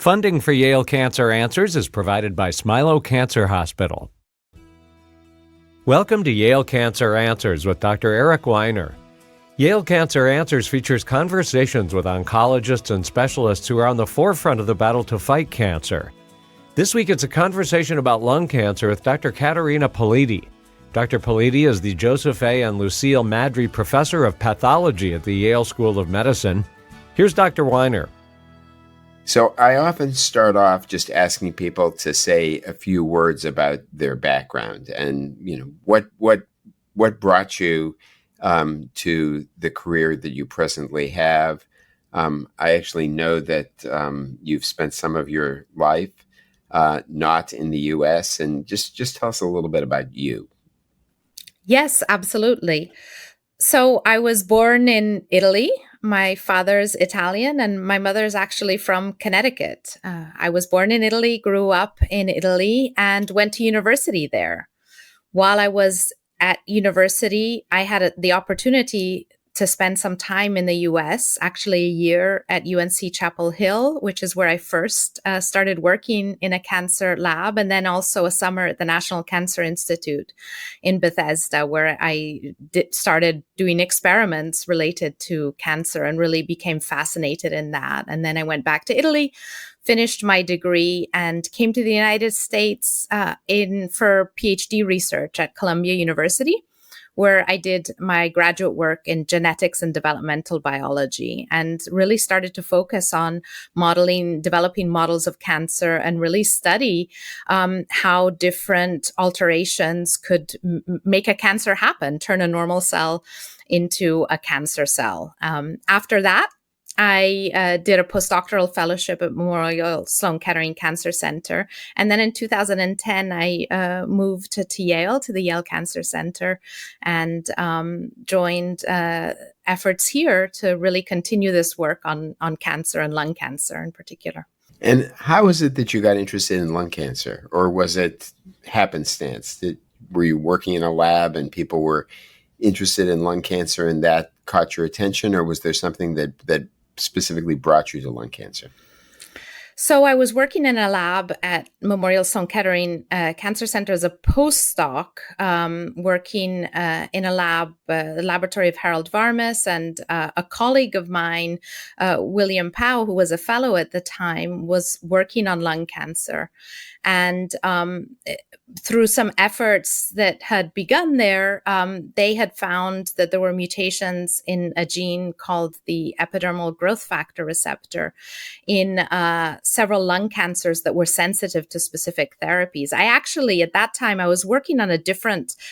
Funding for Yale Cancer Answers is provided by Smilow Cancer Hospital. Welcome to Yale Cancer Answers with Dr. Eric Weiner. Yale Cancer Answers features conversations with oncologists and specialists who are on the forefront of the battle to fight cancer. This week it's a conversation about lung cancer with Dr. Katerina Politi. Dr. Politi is the Joseph A. and Lucille Madry Professor of Pathology at the Yale School of Medicine. Here's Dr. Weiner. So I often start off just asking people to say a few words about their background and, what brought you to the career that you presently have. I actually know that you've spent some of your life not in the U.S. and just tell us a little bit about you. Yes, absolutely. So I was born in Italy. My father's Italian and my mother's actually from Connecticut. I was born in Italy, grew up in Italy, and went to university there. While I was at university, I had the opportunity to spend some time in the US, actually a year at UNC Chapel Hill, which is where I first started working in a cancer lab, and then also a summer at the National Cancer Institute in Bethesda, where I started doing experiments related to cancer and really became fascinated in that. And then I went back to Italy, finished my degree, and came to the United States for PhD research at Columbia University, where I did my graduate work in genetics and developmental biology, and really started to focus on developing models of cancer, and really study how different alterations could make a cancer happen, turn a normal cell into a cancer cell. After that, I did a postdoctoral fellowship at Memorial Sloan Kettering Cancer Center. And then in 2010, I moved to Yale, to the Yale Cancer Center, and joined efforts here to really continue this work on cancer and lung cancer in particular. And how is it that you got interested in lung cancer? Or was it happenstance? Were you working in a lab and people were interested in lung cancer and that caught your attention? Or was there something that specifically brought you to lung cancer? So I was working in a lab at Memorial Sloan Kettering Cancer Center as a postdoc, working in a lab, the laboratory of Harold Varmus, and a colleague of mine, William Powell, who was a fellow at the time, was working on lung cancer. And through some efforts that had begun there, they had found that there were mutations in a gene called the epidermal growth factor receptor in several lung cancers that were sensitive to specific therapies. I actually, at that time, I was working on a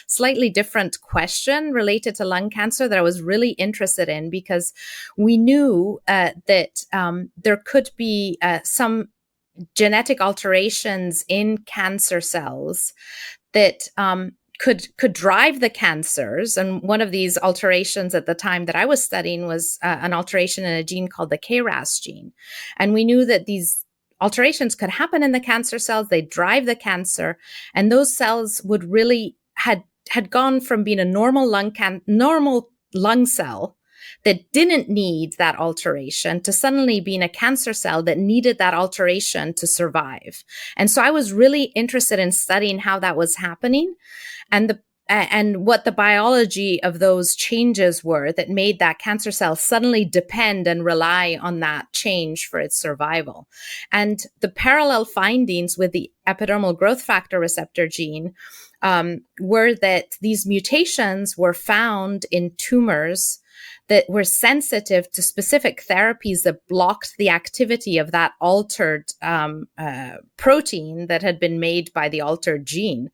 slightly different question related to lung cancer that I was really interested in, because we knew that there could be some genetic alterations in cancer cells that could drive the cancers. And one of these alterations at the time that I was studying was an alteration in a gene called the KRAS gene. And we knew that these alterations could happen in the cancer cells, they drive the cancer, and those cells would really had gone from being a normal lung cell that didn't need that alteration to suddenly being a cancer cell that needed that alteration to survive. And so I was really interested in studying how that was happening and what the biology of those changes were that made that cancer cell suddenly depend and rely on that change for its survival. And the parallel findings with the epidermal growth factor receptor gene were that these mutations were found in tumors that were sensitive to specific therapies that blocked the activity of that altered protein that had been made by the altered gene.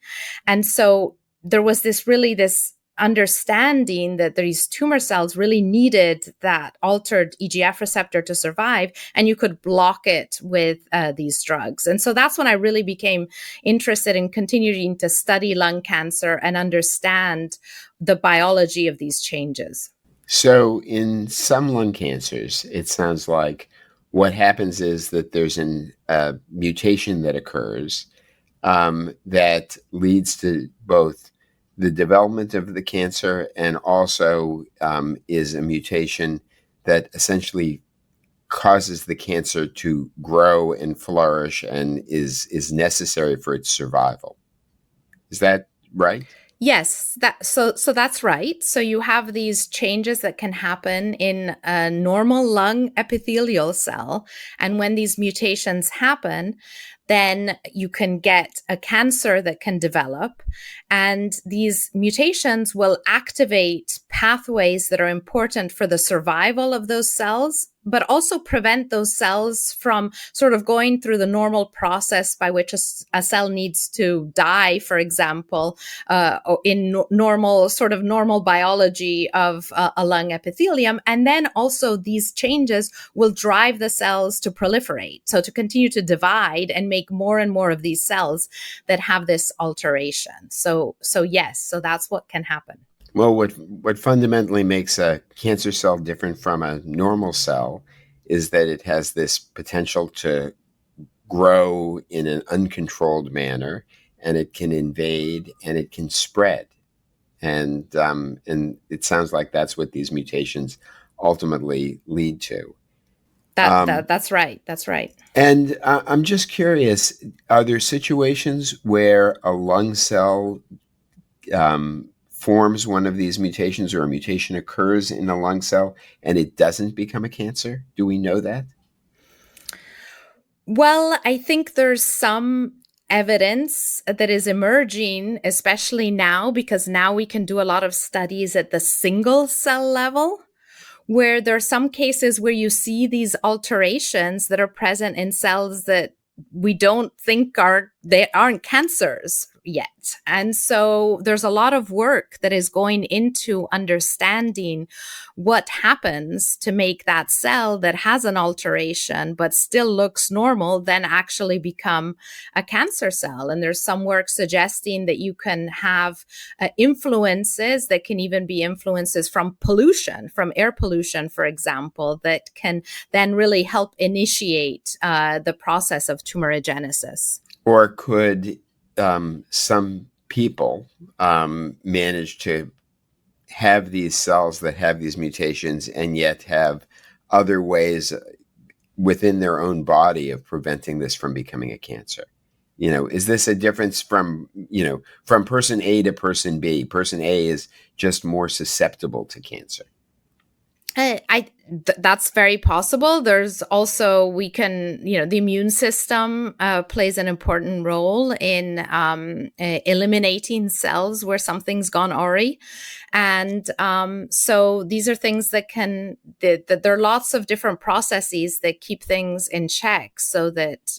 And so there was this understanding that these tumor cells really needed that altered EGF receptor to survive, and you could block it with these drugs. And so that's when I really became interested in continuing to study lung cancer and understand the biology of these changes. So in some lung cancers, it sounds like what happens is that there's a mutation that occurs that leads to both the development of the cancer and also is a mutation that essentially causes the cancer to grow and flourish and is necessary for its survival. Is that right? Yes, so that's right. So you have these changes that can happen in a normal lung epithelial cell, and when these mutations happen, then you can get a cancer that can develop, and these mutations will activate pathways that are important for the survival of those cells, but also prevent those cells from sort of going through the normal process by which a cell needs to die, for example, in normal biology of a lung epithelium. And then also these changes will drive the cells to proliferate, so to continue to divide and make more and more of these cells that have this alteration. So yes, so that's what can happen. Well, what fundamentally makes a cancer cell different from a normal cell is that it has this potential to grow in an uncontrolled manner, and it can invade and it can spread. And it sounds like that's what these mutations ultimately lead to. That's right. That's right. And I'm just curious, are there situations where a lung cell forms one of these mutations, or a mutation occurs in a lung cell and it doesn't become a cancer? Do we know that? Well, I think there's some evidence that is emerging, especially now, because now we can do a lot of studies at the single cell level, where there are some cases where you see these alterations that are present in cells that we don't think they aren't cancers yet. And so there's a lot of work that is going into understanding what happens to make that cell that has an alteration but still looks normal then actually become a cancer cell. And there's some work suggesting that you can have influences that can even be influences from pollution, from air pollution, for example, that can then really help initiate the process of tumorigenesis. Or could some people manage to have these cells that have these mutations and yet have other ways within their own body of preventing this from becoming a cancer? Is this a difference from person A to person B? Person A is just more susceptible to cancer. That's very possible. There's also, the immune system plays an important role in eliminating cells where something's gone awry. And so these are things that there are lots of different processes that keep things in check so that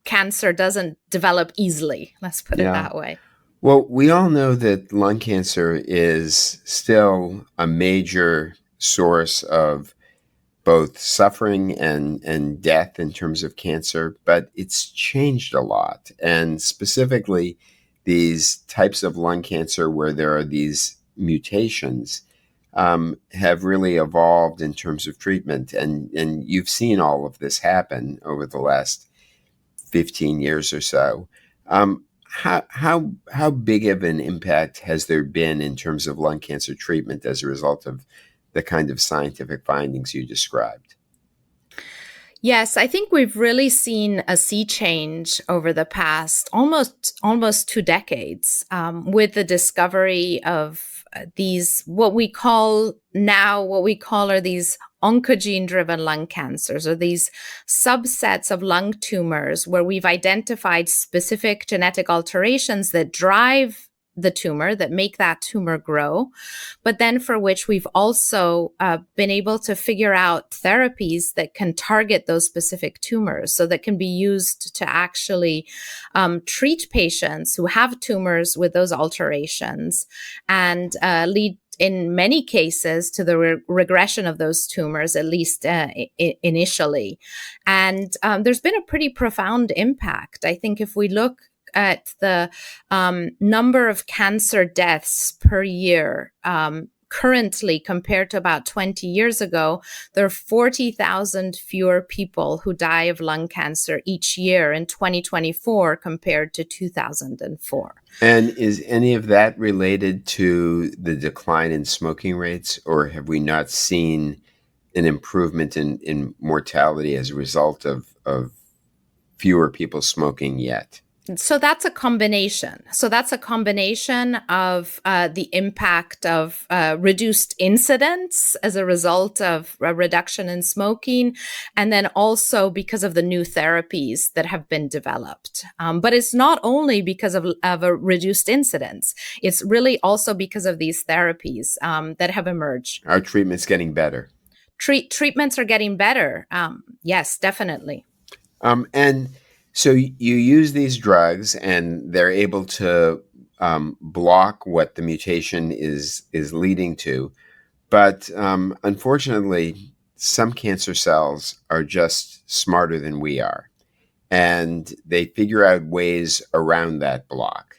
cancer doesn't develop easily. Let's put it that way. Well, we all know that lung cancer is still a major source of both suffering and death in terms of cancer, but it's changed a lot. And specifically, these types of lung cancer where there are these mutations have really evolved in terms of treatment. And you've seen all of this happen over the last 15 years or so. How big of an impact has there been in terms of lung cancer treatment as a result of the kind of scientific findings you described? Yes, I think we've really seen a sea change over the past almost 2 decades with the discovery of these what we call are these oncogene-driven lung cancers, or these subsets of lung tumors where we've identified specific genetic alterations that drive the tumor, that make that tumor grow, but then for which we've also been able to figure out therapies that can target those specific tumors, so that can be used to actually treat patients who have tumors with those alterations and lead in many cases to the regression of those tumors, at least initially. And there's been a pretty profound impact. I think if we look at the number of cancer deaths per year, currently compared to about 20 years ago, there are 40,000 fewer people who die of lung cancer each year in 2024 compared to 2004. And is any of that related to the decline in smoking rates, or have we not seen an improvement in mortality as a result of fewer people smoking yet? So that's a combination. So that's a combination of the impact of reduced incidence as a result of a reduction in smoking, and then also because of the new therapies that have been developed. But it's not only because of a reduced incidence. It's really also because of these therapies that have emerged. Are treatments getting better? Treatments are getting better. Yes, definitely. And so you use these drugs, and they're able to block what the mutation is leading to. But unfortunately, some cancer cells are just smarter than we are, and they figure out ways around that block.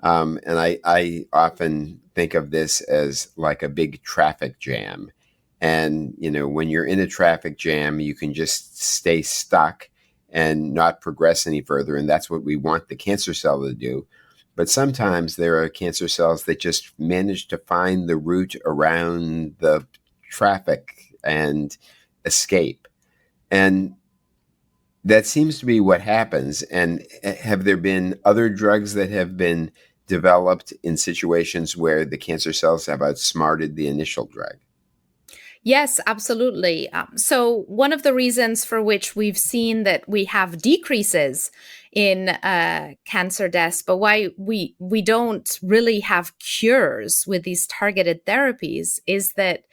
And I often think of this as like a big traffic jam. And, when you're in a traffic jam, you can just stay stuck and not progress any further. And that's what we want the cancer cell to do. But sometimes there are cancer cells that just manage to find the route around the traffic and escape. And that seems to be what happens. And have there been other drugs that have been developed in situations where the cancer cells have outsmarted the initial drug? Yes, absolutely. So one of the reasons for which we've seen that we have decreases in cancer deaths, but why we don't really have cures with these targeted therapies is that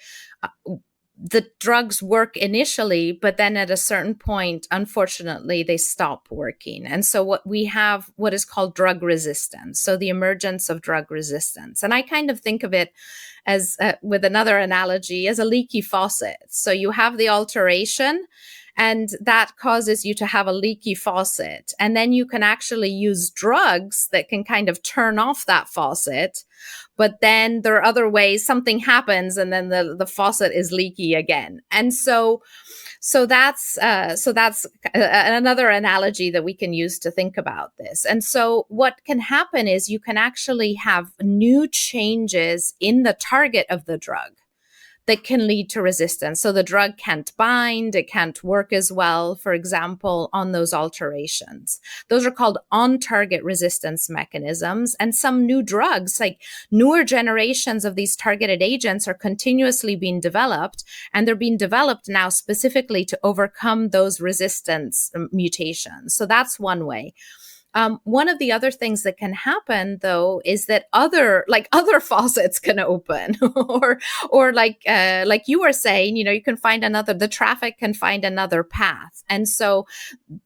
the drugs work initially, but then at a certain point, unfortunately, they stop working. And so what is called drug resistance. So the emergence of drug resistance. And I kind of think of it as, with another analogy, as a leaky faucet. So you have the alteration, and that causes you to have a leaky faucet. And then you can actually use drugs that can kind of turn off that faucet. But then there are other ways something happens, and then the faucet is leaky again. And so that's another analogy that we can use to think about this. And so what can happen is you can actually have new changes in the target of the drug that can lead to resistance. So the drug can't bind, it can't work as well, for example, on those alterations. Those are called on-target resistance mechanisms. And some new drugs, like newer generations of these targeted agents, are continuously being developed. And they're being developed now specifically to overcome those resistance mutations. So that's one way. One of the other things that can happen, though, is that other faucets can open, or like you were saying, you can find the traffic can find another path, and so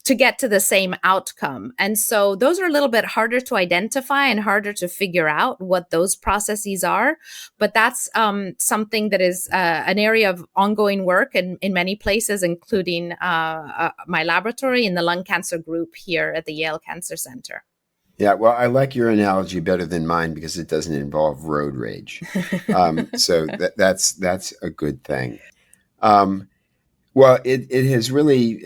to get to the same outcome. And so those are a little bit harder to identify and harder to figure out what those processes are. But that's something that is an area of ongoing work in many places, including my laboratory in the lung cancer group here at the Yale Cancer Center. Yeah, well, I like your analogy better than mine because it doesn't involve road rage. So that's a good thing. Well, it has really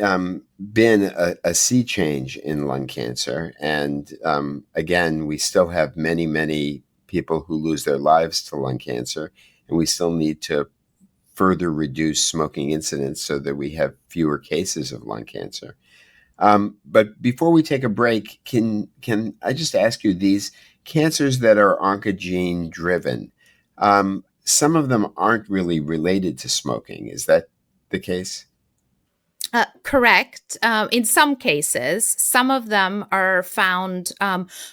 been a sea change in lung cancer. And again, we still have many, many people who lose their lives to lung cancer. And we still need to further reduce smoking incidence so that we have fewer cases of lung cancer. But before we take a break, can I just ask you, these cancers that are oncogene driven, some of them aren't really related to smoking. Is that the case? Correct. In some cases, some of them are found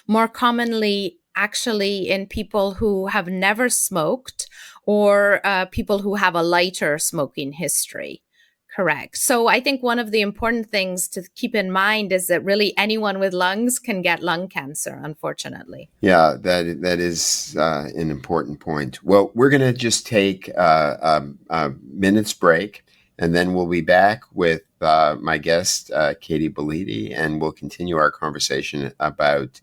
more commonly actually in people who have never smoked or people who have a lighter smoking history. Correct. So I think one of the important things to keep in mind is that really anyone with lungs can get lung cancer, unfortunately. Yeah, that is an important point. Well, we're going to just take a minute's break, and then we'll be back with my guest, Katie Politi, and we'll continue our conversation about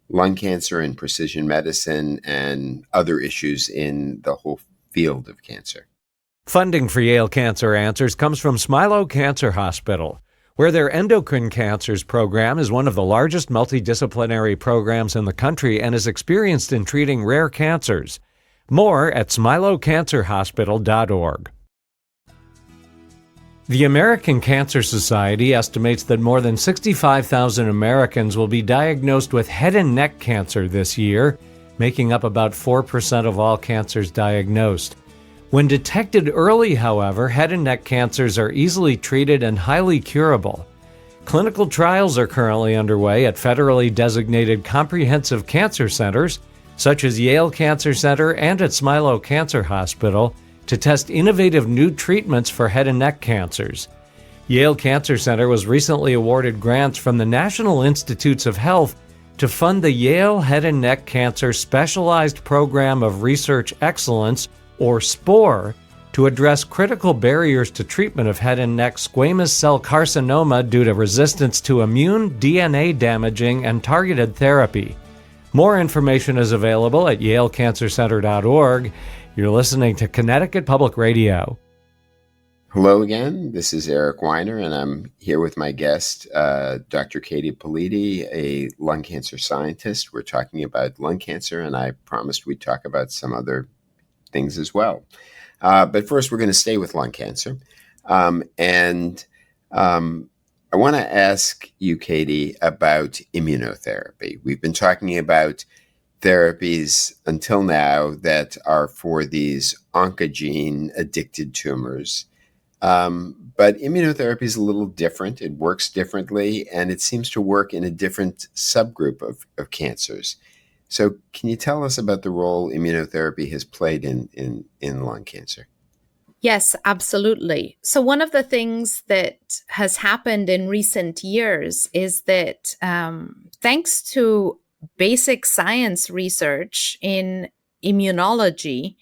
lung cancer and precision medicine and other issues in the whole field of cancer. Funding for Yale Cancer Answers comes from Smilow Cancer Hospital, where their endocrine cancers program is one of the largest multidisciplinary programs in the country and is experienced in treating rare cancers. More at smilowcancerhospital.org. The American Cancer Society estimates that more than 65,000 Americans will be diagnosed with head and neck cancer this year, making up about 4% of all cancers diagnosed. When detected early, however, head and neck cancers are easily treated and highly curable. Clinical trials are currently underway at federally designated comprehensive cancer centers, such as Yale Cancer Center and at Smilow Cancer Hospital, to test innovative new treatments for head and neck cancers. Yale Cancer Center was recently awarded grants from the National Institutes of Health to fund the Yale Head and Neck Cancer Specialized Program of Research Excellence, or SPORE, to address critical barriers to treatment of head and neck squamous cell carcinoma due to resistance to immune, DNA-damaging, and targeted therapy. More information is available at yalecancercenter.org. You're listening to Connecticut Public Radio. Hello again. This is Eric Weiner, and I'm here with my guest, Dr. Katerina Politi, a lung cancer scientist. We're talking about lung cancer, and I promised we'd talk about some other things as well. But first, we're going to stay with lung cancer. I want to ask you, Katie, about immunotherapy. We've been talking about therapies until now that are for these oncogene-addicted tumors. But immunotherapy is a little different. It works differently, and it seems to work in a different subgroup of cancers. So can you tell us about the role immunotherapy has played in lung cancer? Yes, absolutely. So one of the things that has happened in recent years is that thanks to basic science research in immunology,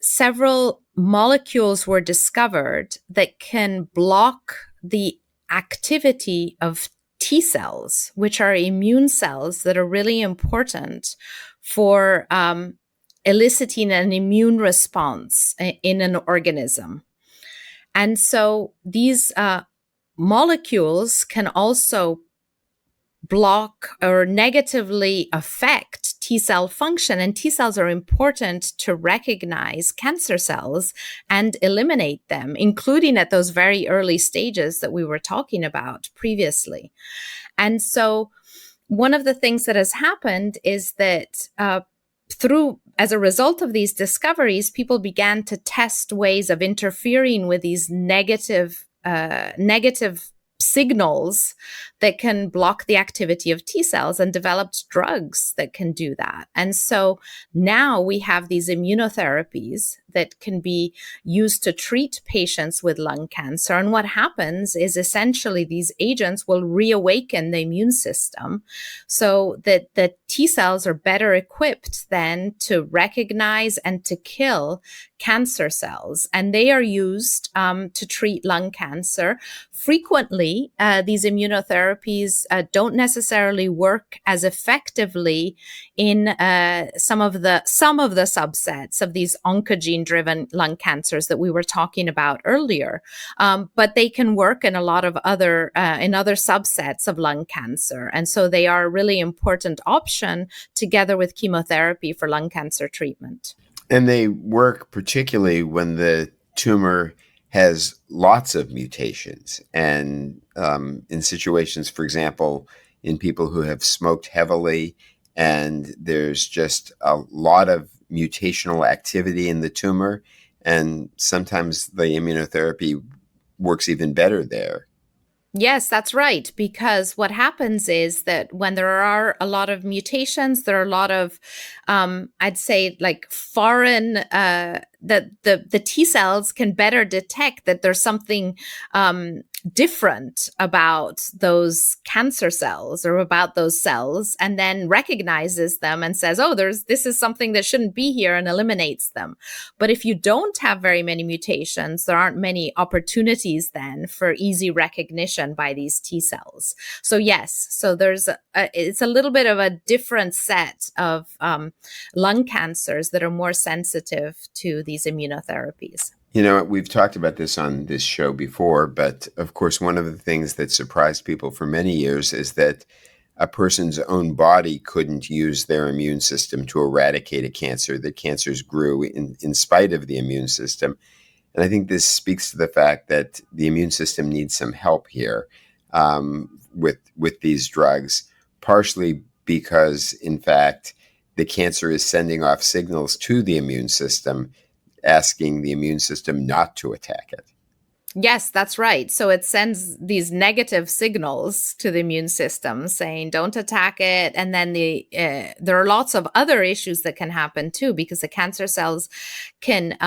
several molecules were discovered that can block the activity of T cells, which are immune cells that are really important for eliciting an immune response in an organism. And so these molecules can also block or negatively affect T cell function. And T cells are important to recognize cancer cells and eliminate them, including at those very early stages that we were talking about previously. And so one of the things that has happened is that as a result of these discoveries, people began to test ways of interfering with these negative signals that can block the activity of T cells, and developed drugs that can do that. And so now we have these immunotherapies that can be used to treat patients with lung cancer. And what happens is essentially these agents will reawaken the immune system so that the T cells are better equipped then to recognize and to kill cancer cells. And they are used to treat lung cancer. Frequently, these immunotherapies don't necessarily work as effectively in some of the subsets of these oncogene-driven lung cancers that we were talking about earlier. But they can work in a lot of other subsets of lung cancer. And so they are a really important option together with chemotherapy for lung cancer treatment. And they work particularly when the tumor has lots of mutations. And in situations, for example, in people who have smoked heavily and there's just a lot of mutational activity in the tumor, and sometimes the immunotherapy works even better there. Yes, that's right. Because what happens is that when there are a lot of mutations, there are a lot of, I'd say, like foreign, that the T cells can better detect that there's something different about those cancer cells or about those cells, and then recognizes them and says, oh, this is something that shouldn't be here, and eliminates them. But if you don't have very many mutations, there aren't many opportunities then for easy recognition by these T cells. So yes, so it's a little bit of a different set of lung cancers that are more sensitive to these immunotherapies. You know, we've talked about this on this show before, but of course, one of the things that surprised people for many years is that a person's own body couldn't use their immune system to eradicate a cancer, that cancers grew in spite of the immune system. And I think this speaks to the fact that the immune system needs some help here with these drugs, partially because, in fact, the cancer is sending off signals to the immune system, asking the immune system not to attack it. Yes, that's right. So it sends these negative signals to the immune system saying, don't attack it. And then there are lots of other issues that can happen too, because the cancer cells can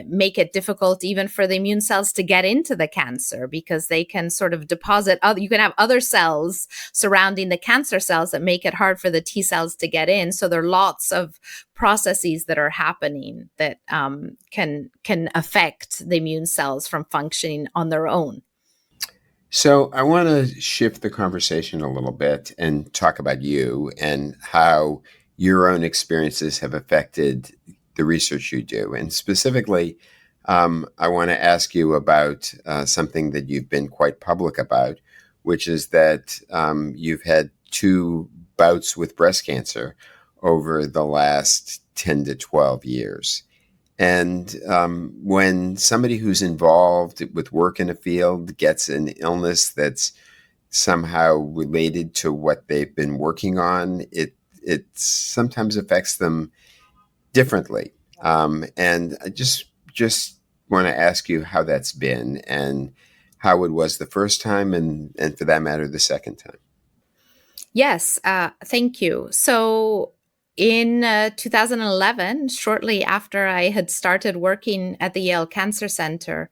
make it difficult even for the immune cells to get into the cancer, because they can sort of deposit you can have other cells surrounding the cancer cells that make it hard for the T cells to get in. So there are lots of processes that are happening that can affect the immune cells from functioning on their own. So I want to shift the conversation a little bit and talk about you and how your own experiences have affected the research you do. And specifically, I want to ask you about something that you've been quite public about, which is that you've had 2 bouts with breast cancer over the last 10 to 12 years. And when somebody who's involved with work in a field gets an illness that's somehow related to what they've been working on, it sometimes affects them differently. And I just want to ask you how that's been and how it was the first time and for that matter, the second time. Yes, thank you. So in 2011, shortly after I had started working at the Yale Cancer Center,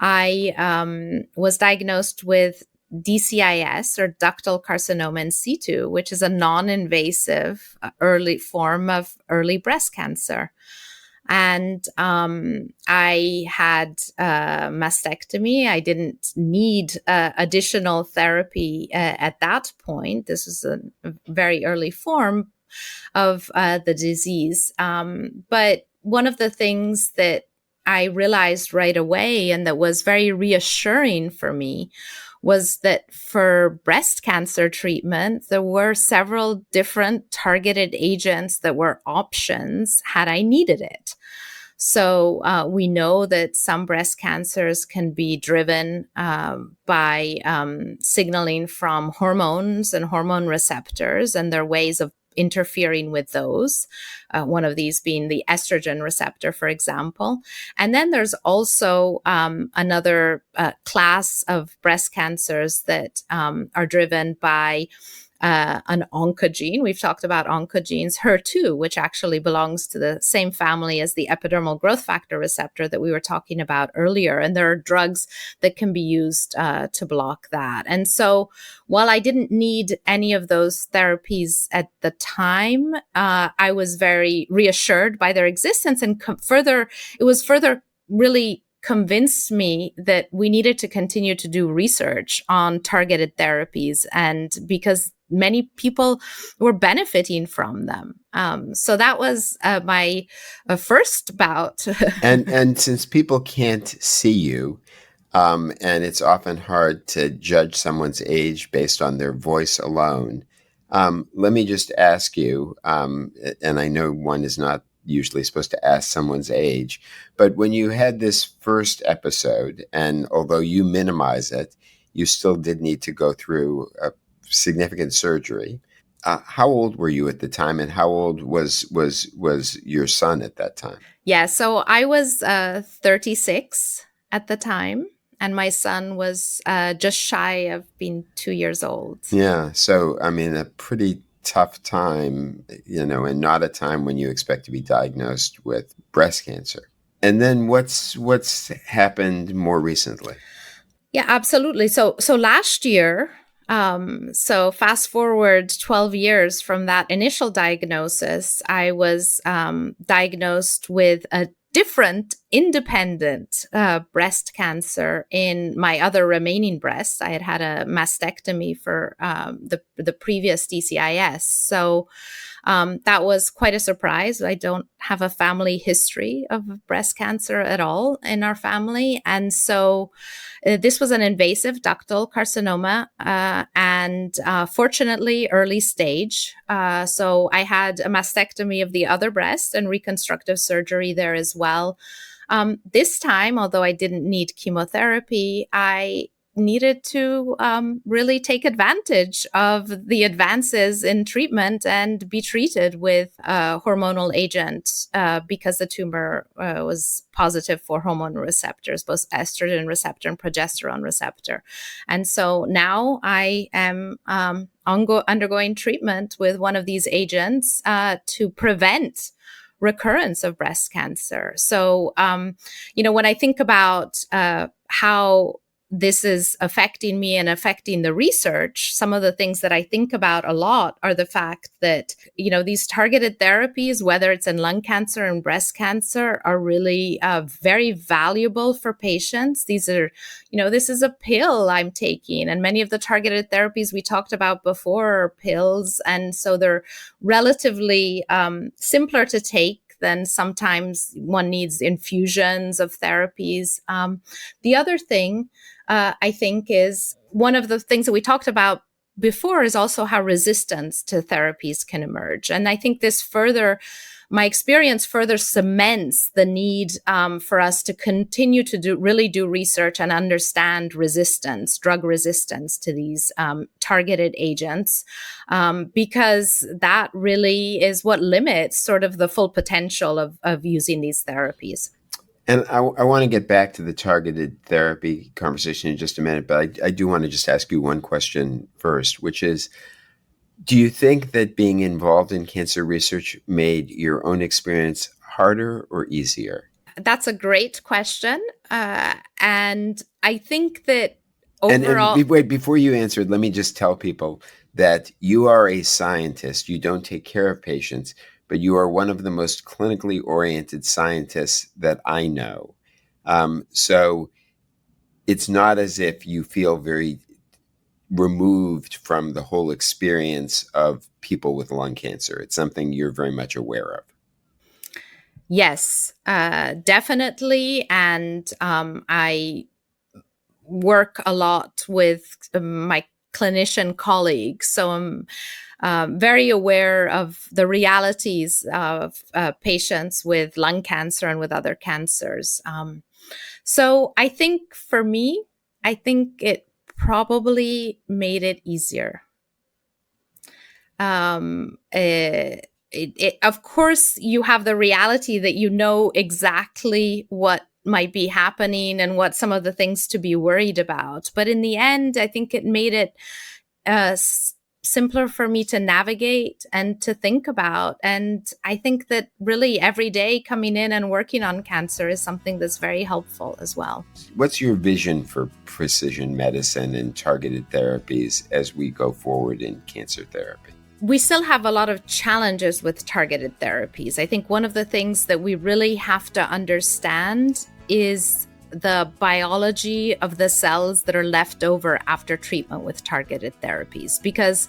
I was diagnosed with DCIS, or ductal carcinoma in situ, which is a non-invasive early form of early breast cancer. And I had a mastectomy. I didn't need additional therapy at that point. This was a very early form of the disease. But one of the things that I realized right away, and that was very reassuring for me, was that for breast cancer treatment, there were several different targeted agents that were options had I needed it. So we know that some breast cancers can be driven by signaling from hormones and hormone receptors, and there are ways of interfering with those, one of these being the estrogen receptor, for example. And then there's also another class of breast cancers that are driven by an oncogene. We've talked about oncogenes, HER2, which actually belongs to the same family as the epidermal growth factor receptor that we were talking about earlier. And there are drugs that can be used to block that. And so while I didn't need any of those therapies at the time, I was very reassured by their existence. And it was further really convinced me that we needed to continue to do research on targeted therapies, and because many people were benefiting from them. So that was my first bout. and since people can't see you, and it's often hard to judge someone's age based on their voice alone, let me just ask you, and I know one is not usually supposed to ask someone's age, but when you had this first episode, and although you minimize it, you still did need to go through a significant surgery. How old were you at the time, and how old was your son at that time? Yeah, so I was 36 at the time, and my son was just shy of being 2 years old. Yeah, so I mean, a pretty tough time, and not a time when you expect to be diagnosed with breast cancer. And then what's happened more recently? Yeah, absolutely. So last year, so fast forward 12 years from that initial diagnosis, I was diagnosed with a different independent breast cancer in my other remaining breast. I had a mastectomy for the previous DCIS. So that was quite a surprise. I don't have a family history of breast cancer at all in our family. And so this was an invasive ductal carcinoma, and fortunately early stage. So I had a mastectomy of the other breast and reconstructive surgery there as well. This time, although I didn't need chemotherapy, I needed to really take advantage of the advances in treatment and be treated with a hormonal agent because the tumor was positive for hormone receptors, both estrogen receptor and progesterone receptor. And so now I am undergoing treatment with one of these agents to prevent recurrence of breast cancer. So, when I think about how this is affecting me and affecting the research, some of the things that I think about a lot are the fact that, these targeted therapies, whether it's in lung cancer and breast cancer, are really very valuable for patients. These are, this is a pill I'm taking, and many of the targeted therapies we talked about before are pills. And so they're relatively simpler to take than sometimes one needs infusions of therapies. The other thing I think is one of the things that we talked about before is also how resistance to therapies can emerge. And I think my experience further cements the need for us to continue to do research and understand drug resistance to these targeted agents, because that really is what limits sort of the full potential of using these therapies. And I want to get back to the targeted therapy conversation in just a minute, but I do want to just ask you one question first, which is, do you think that being involved in cancer research made your own experience harder or easier? That's a great question. And I think that overall... And wait, before you answer, let me just tell people that you are a scientist. You don't take care of patients, but you are one of the most clinically oriented scientists that I know. So it's not as if you feel very removed from the whole experience of people with lung cancer. It's something you're very much aware of. Yes, definitely. And I work a lot with my clinician colleagues. So I'm very aware of the realities of patients with lung cancer and with other cancers. So I think for me, it probably made it easier. Of course, you have the reality that you know exactly what might be happening and what some of the things to be worried about. But in the end, I think it made it simpler for me to navigate and to think about. And I think that really every day coming in and working on cancer is something that's very helpful as well. What's your vision for precision medicine and targeted therapies as we go forward in cancer therapy? We still have a lot of challenges with targeted therapies. I think one of the things that we really have to understand is the biology of the cells that are left over after treatment with targeted therapies, because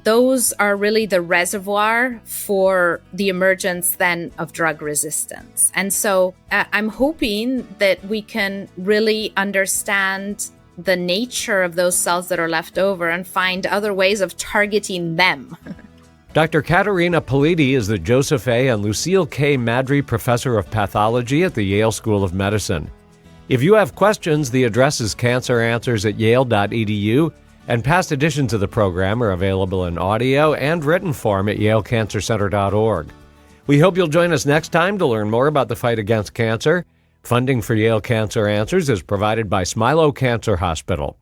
those are really the reservoir for the emergence then of drug resistance. And so I'm hoping that we can really understand the nature of those cells that are left over and find other ways of targeting them. Dr. Katerina Politi is the Joseph A. and Lucille K. Madry Professor of Pathology at the Yale School of Medicine. If you have questions, the address is canceranswers@yale.edu, and past editions of the program are available in audio and written form at yalecancercenter.org. We hope you'll join us next time to learn more about the fight against cancer. Funding for Yale Cancer Answers is provided by Smilow Cancer Hospital.